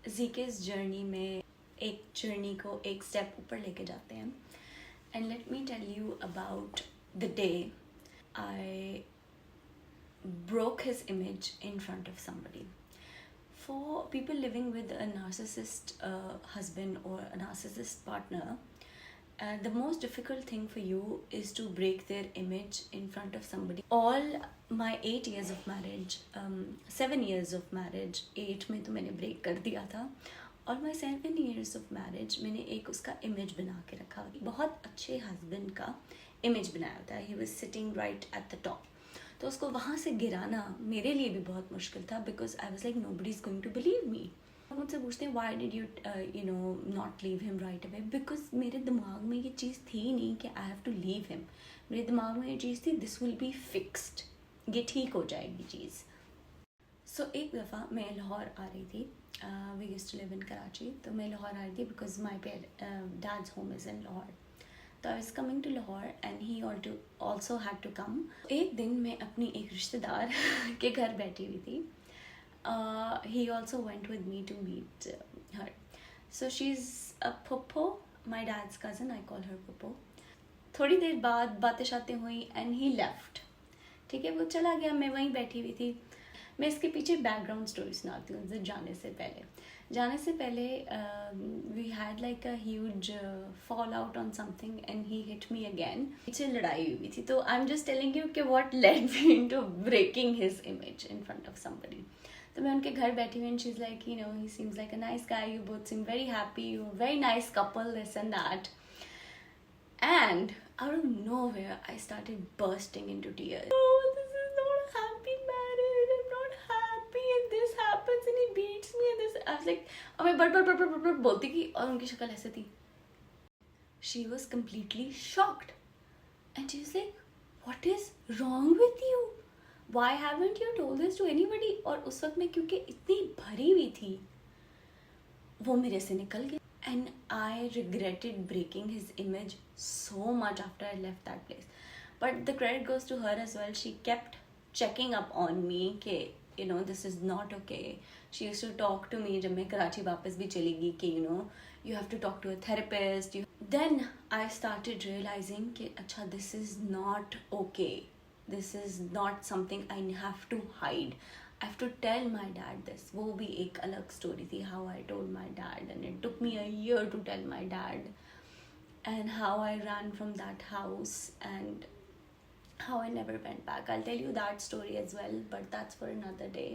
ज़ीके's journey में एक journey को एक स्टेप ऊपर लेके जाते हैं. And let me tell you about the day I broke his image in front of somebody. For people living with a narcissist husband or a narcissist partner, the most difficult thing for you is to break their image in front of somebody. All my 8 years of marriage, 7 years of marriage, 8 में तो मैंने break कर दिया था. और my 7 years of marriage मैंने एक उसका image बना के रखा. बहुत अच्छे husband का image बनाया होता है. He was sitting right at the top. तो उसको वहाँ से गिराना मेरे लिए भी बहुत मुश्किल था, because I was like nobody is going to believe me. मुझसे पूछते हैं why did you not leave him right away? Because मेरे दिमाग में ये चीज़ थी नहीं कि I have to leave him. मेरे दिमाग में ये चीज़ थी this will be fixed. ये ठीक हो जाएगी चीज़. So एक दफ़ा मैं लाहौर आ रही थी. We used to live in Karachi. तो मैं लाहौर आ रही थी because my dad's home is in Lahore. तो I was coming to Lahore and he also had to come. एक दिन मैं अपनी एक रिश्तेदार के घर बैठी हुई थी. He also went with me to meet her. So she's a Popo, my dad's cousin. I call her Popo. थोड़ी देर बाद बातें शातें हुई and he left. ठीक है, वो चला गया. मैं वहीं बैठी हुई थी. मैं इसके पीछे बैकग्राउंड स्टोरी सुनाती हूँ. जाने से पहले we had like a huge fall out on something and he hit me again. पीछे लड़ाई हुई थी. तो I am just telling you कि what led me into breaking his image in front of somebody. तो मैं उनके घर बैठी हुई and she is like he seems like a nice guy, you both seem very happy, you very nice couple, this and that. And out of nowhere, I started bursting into tears. Oh, this is not a happy marriage. I'm not happy, and this happens, and he beats me, and this. I was like, और मैं बड़ बोलती की, और उनकी शक्ल ऐसे थी. She was completely shocked, and she was like, "What is wrong with you? Why haven't you told this to anybody?" और उस वक्त मैं क्योंकि इतनी भरी हुई थी, वो मेरे से निकल गया. And I regretted breaking his image so much after I left that place. But the credit goes to her as well. She kept checking up on me कि this is not okay. She used to talk to me जब मैं कराची वापस भी चली गई कि you have to talk to a therapist. Then I started realizing कि अच्छा, this is not okay. This is not something I have to hide. I have to tell my dad this. वो भी एक अलग story थी, how I told my dad, and it took me a year to tell my dad, and how I ran from that house and how I never went back. I'll tell you that story as well, but that's for another day.